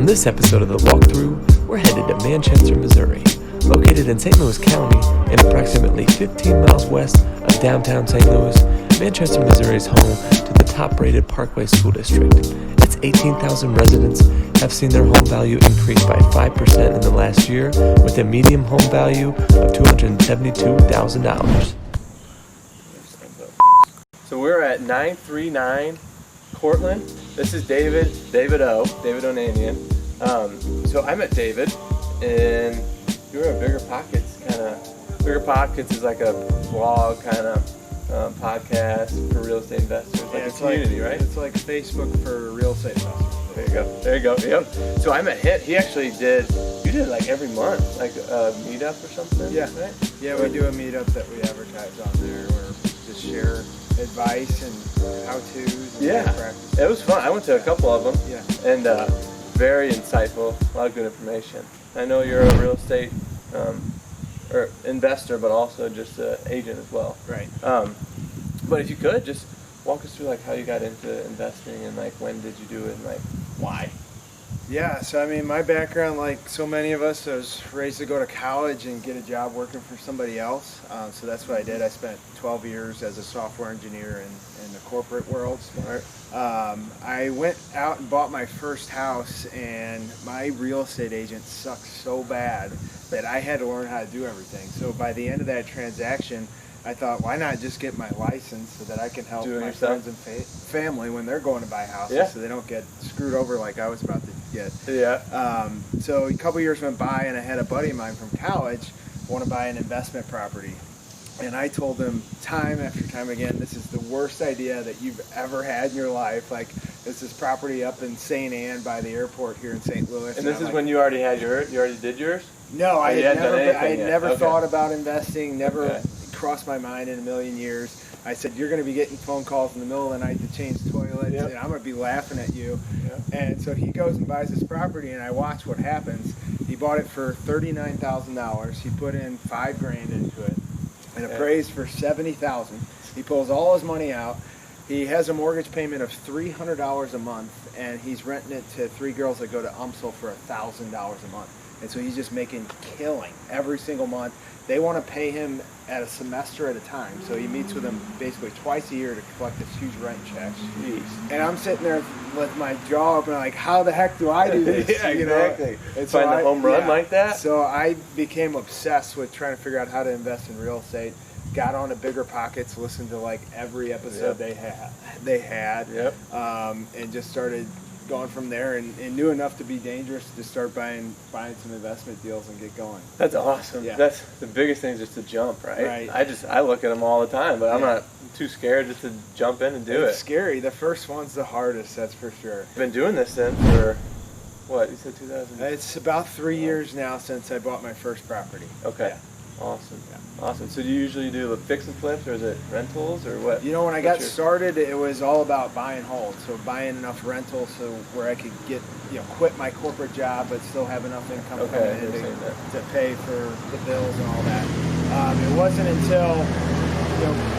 this episode of The Walkthrough, we're headed to Manchester, Missouri. Located in St. Louis County and approximately 15 miles west of downtown St. Louis, Manchester, Missouri is home to the top-rated Parkway School District. Its 18,000 residents have seen their home value increase by 5% in the last year, with a median home value of $272,000. So we're at 939 Cortland. This is David Ounanian. So I met David, and you were at Bigger Pockets, Bigger Pockets is like a blog kind of podcast for real estate investors, like a community, right? It's like Facebook for real estate investors. There you go, yep. So I met him, you did like every month, like a meetup or something? Yeah, right? Yeah, we do a meetup that we advertise on there, where we just share advice and how-tos and practice. It was fun. I went to a couple of them, and very insightful, a lot of good information. I know you're a real estate or investor, but also just an agent as well. Right. But if you could, just walk us through like how you got into investing and like when did you do it and like why? Yeah, so I mean, my background, like so many of us, I was raised to go to college and get a job working for somebody else. So that's what I did. I spent 12 years as a software engineer in the corporate world. Smart. I went out and bought my first house, and my real estate agent sucked so bad that I had to learn how to do everything. So by the end of that transaction, I thought, why not just get my license so that I can help my friends and family when they're going to buy houses, so they don't get screwed over like I was about to get. Yeah. So a couple years went by, and I had a buddy of mine from college want to buy an investment property. And I told him time after time again, this is the worst idea that you've ever had in your life. Like, there's this property up in St. Anne by the airport here in St. Louis. And this is when you already had yours? You already did yours? No, I had never Okay. thought about investing, never crossed my mind in a million years. I said, you're going to be getting phone calls in the middle of the night to change toilets, and I'm going to be laughing at you. And so he goes and buys this property, and I watch what happens. He bought it for $39,000. He put in $5,000 into it, and appraised for $70,000. He pulls all his money out. He has a mortgage payment of $300 a month, and he's renting it to 3 girls that go to UMSL for $1,000 a month. And so he's just making killing every single month. They want to pay him at a semester at a time. So he meets with them basically twice a year to collect this huge rent check. Jeez. And I'm sitting there with my jaw open, like, how the heck do I do this? Exactly. And so find a home run like that? So I became obsessed with trying to figure out how to invest in real estate. Got on to Bigger Pockets, listened to like every episode they had, and just started going from there, and knew enough to be dangerous to start buying some investment deals and get going. That's awesome. Yeah. That's the biggest thing, is just to jump, right? Right. I look at them all the time, but I'm not too scared just to jump in and do it. It's scary. The first one's the hardest, that's for sure. You've been doing this then for, what, you said 2000? It's about 3 years now since I bought my first property. Okay. Yeah. Awesome. Yeah. Awesome. So do you usually do the fix and flips, or is it rentals, or what? You know, when I got started, it was all about buy and hold. So buying enough rentals so where I could get, quit my corporate job but still have enough income coming in to pay for the bills and all that. It wasn't until,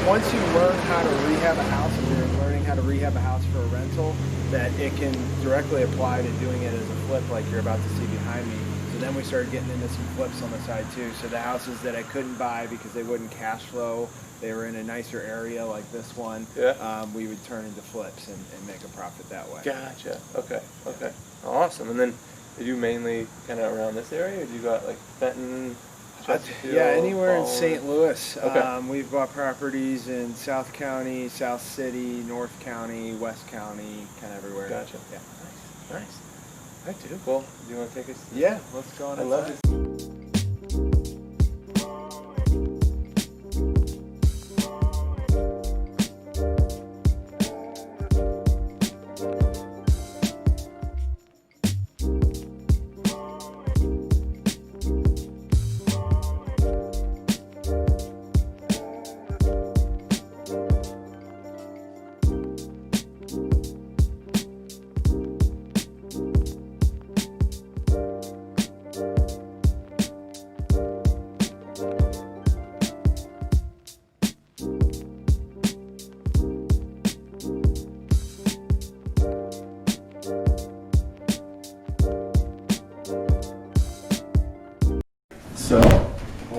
once you learn how to rehab a house, and you're learning how to rehab a house for a rental, that it can directly apply to doing it as a flip like you're about to see behind me. Then we started getting into some flips on the side too. So the houses that I couldn't buy because they wouldn't cash flow, they were in a nicer area like this one, we would turn into flips and make a profit that way. Gotcha. Okay. Awesome. And then did you mainly kind of around this area, or did you go out like Fenton, Chesterfield? Anywhere in St. Louis. Okay. We've bought properties in South County, South City, North County, West County, kind of everywhere. Gotcha. Yeah. Nice. All right, dude. Well, do you want to take us? Yeah, let's go on. I love this.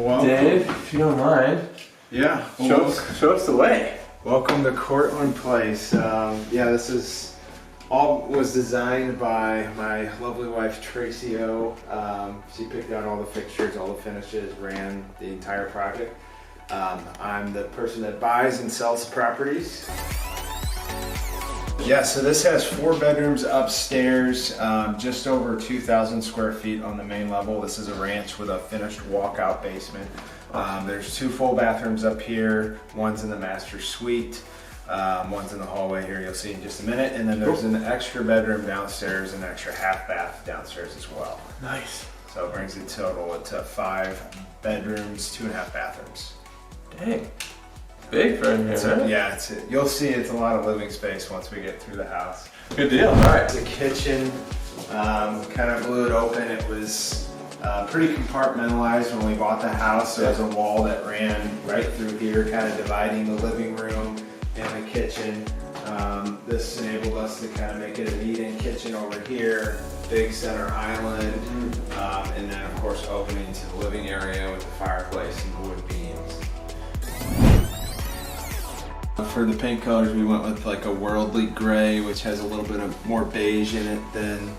Welcome. Dave, if you don't mind, Yeah. show us the way. Welcome to Cortland Place. This is all was designed by my lovely wife Tracy O. She picked out all the fixtures, all the finishes, ran the entire project. I'm the person that buys and sells properties. Yeah, so this has 4 bedrooms upstairs, just over 2,000 square feet on the main level. This is a ranch with a finished walkout basement. There's 2 full bathrooms up here. One's in the master suite. One's in the hallway here, you'll see in just a minute. And then there's an extra bedroom downstairs and an extra half bath downstairs as well. Nice. So it brings the total to 5 bedrooms, 2.5 bathrooms. Dang. Big for in here, right? Yeah, you'll see it's a lot of living space once we get through the house. Good deal. All right. The kitchen, kind of blew it open. It was pretty compartmentalized when we bought the house. There was a wall that ran right through here, kind of dividing the living room and the kitchen. This enabled us to kind of make it an eat-in kitchen over here, big center island, and then of course opening to the living area with the fireplace and wood beams. For the paint colors, we went with like a worldly gray, which has a little bit of more beige in it than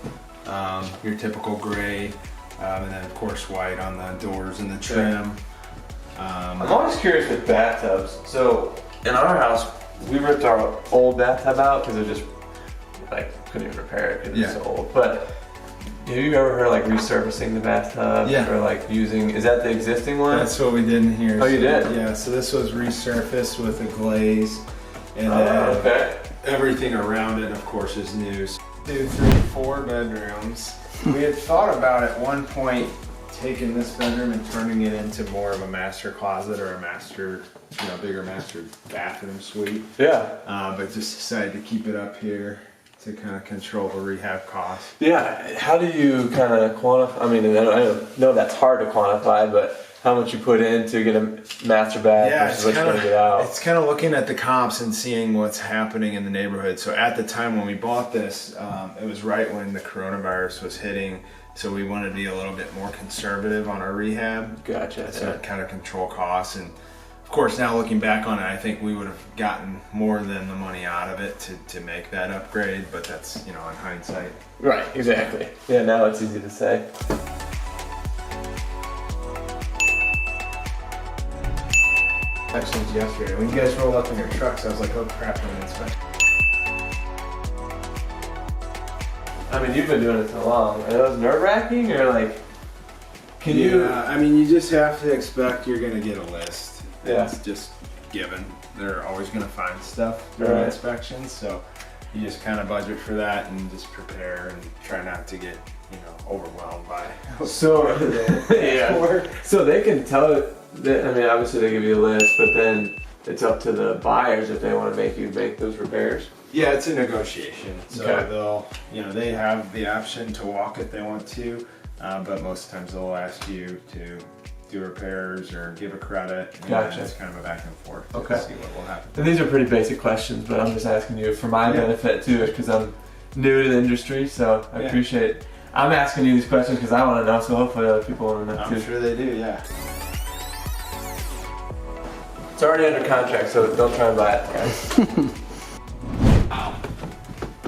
your typical gray. And then of course white on the doors and the trim. I'm always curious with bathtubs. So in our house, we ripped our old bathtub out because it just couldn't even repair it because it's so old. But have you ever heard like resurfacing the bathtub? Yeah. Or like using, is that the existing one? That's what we did in here. Oh, you did? Yeah, so this was resurfaced with a glaze. And okay. Everything around it, of course, is new. 2, 3, 4 bedrooms. We had thought about at one point taking this bedroom and turning it into more of a master closet or a master, bigger master bathroom suite. Yeah. But just decided to keep it up here to kind of control the rehab costs. Yeah. How do you kind of quantify? I mean, I know that's hard to quantify, but how much you put in to get a master bath versus what you're going to get out? It's kind of looking at the comps and seeing what's happening in the neighborhood. So at the time when we bought this, it was right when the coronavirus was hitting. So we wanted to be a little bit more conservative on our rehab. Gotcha. So kind of control costs. And of course, now looking back on it, I think we would have gotten more than the money out of it to make that upgrade. But that's, in hindsight. Right, exactly. Yeah, now it's easy to say. Inspections yesterday. When you guys rolled up in your trucks, I was like, oh crap, I'm an inspection. I mean, you've been doing it so long. Are those nerve-wracking or like, can you? I mean, you just have to expect you're gonna get a list. Yeah. It's just given. They're always gonna find stuff during inspections, so you just kind of budget for that and just prepare and try not to get, overwhelmed by. So, yeah. So they can tell. I mean, obviously they give you a list, but then it's up to the buyers if they want to make you make those repairs. Yeah, it's a negotiation. So Okay. they'll, they have the option to walk if they want to, but most times they'll ask you to do repairs or give a credit. And Gotcha. It's kind of a back and forth Okay. to see what will happen. And these are pretty basic questions, but I'm just asking you for my benefit too, because I'm new to the industry, so I appreciate. I'm asking you these questions because I want to know, so hopefully other people want to know too. I'm sure they do, yeah. It's already under contract, so don't try and buy it, guys. Ow.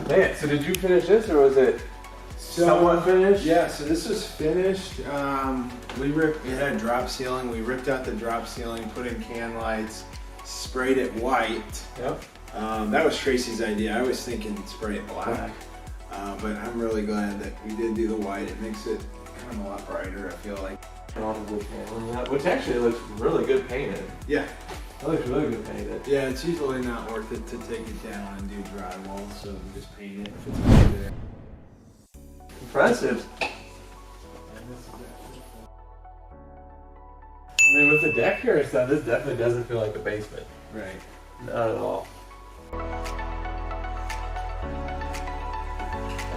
Man, so did you finish this, or was it somewhat finished? Yeah, so this was finished. It had a drop ceiling. We ripped out the drop ceiling, put in can lights, sprayed it white. Yep. That was Tracy's idea. I was thinking spray it black. But I'm really glad that we did do the white. It makes it kind of a lot brighter, I feel like. And all the wood paneling, which actually looks really good painted. Yeah. That looks really good painted. Yeah, it's usually not worth it to take it down and do drywall, so just paint it if it's already there. Impressive. I mean, with the deck here and stuff, this definitely doesn't feel like a basement. Right. Not at all. And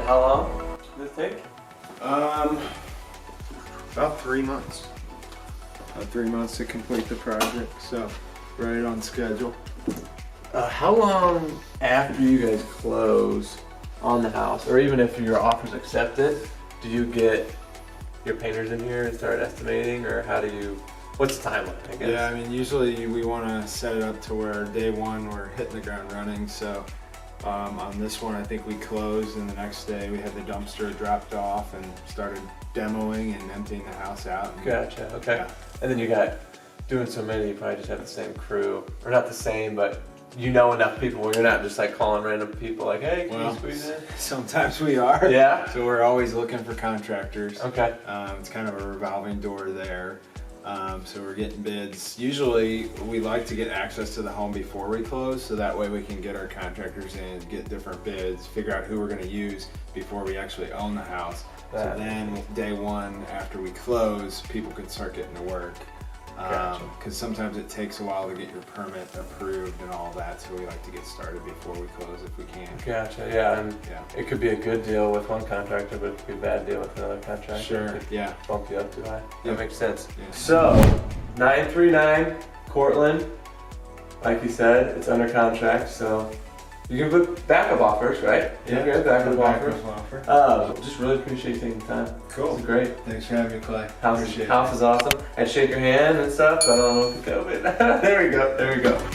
how long did this take? About 3 months. About 3 months to complete the project, so right on schedule. How long after you guys close on the house, or even if your offer's accepted, do you get your painters in here and start estimating, or how do you What's the timeline, I guess? Yeah, I mean, usually we want to set it up to where day one we're hitting the ground running. So on this one, I think we closed, and the next day we had the dumpster dropped off and started demoing and emptying the house out. Gotcha, okay. Yeah. And then you got, doing so many, you probably just have the same crew, or not the same, but you know enough people where you're not just like calling random people like, hey, can you squeeze in? Sometimes we are. Yeah. So we're always looking for contractors. Okay. It's kind of a revolving door there. So we're getting bids. Usually we like to get access to the home before we close, so that way we can get our contractors in, get different bids, figure out who we're going to use before we actually own the house. So then day one after we close, people can start getting to work. Because sometimes it takes a while to get your permit approved and all that, so we like to get started before we close if we can. Gotcha, yeah, and it could be a good deal with one contractor, but it could be a bad deal with another contractor. Sure, yeah. Bump you up too high. Yeah. That makes sense. Yeah. So, 939 Cortland, like you said, it's under contract, so you can put backup offers, right? Yeah, backup offer. Just really appreciate you taking the time. Cool. This is great. Thanks for having me, Clay. House is awesome. I'd shake your hand and stuff, but I don't know if it's COVID. There we go.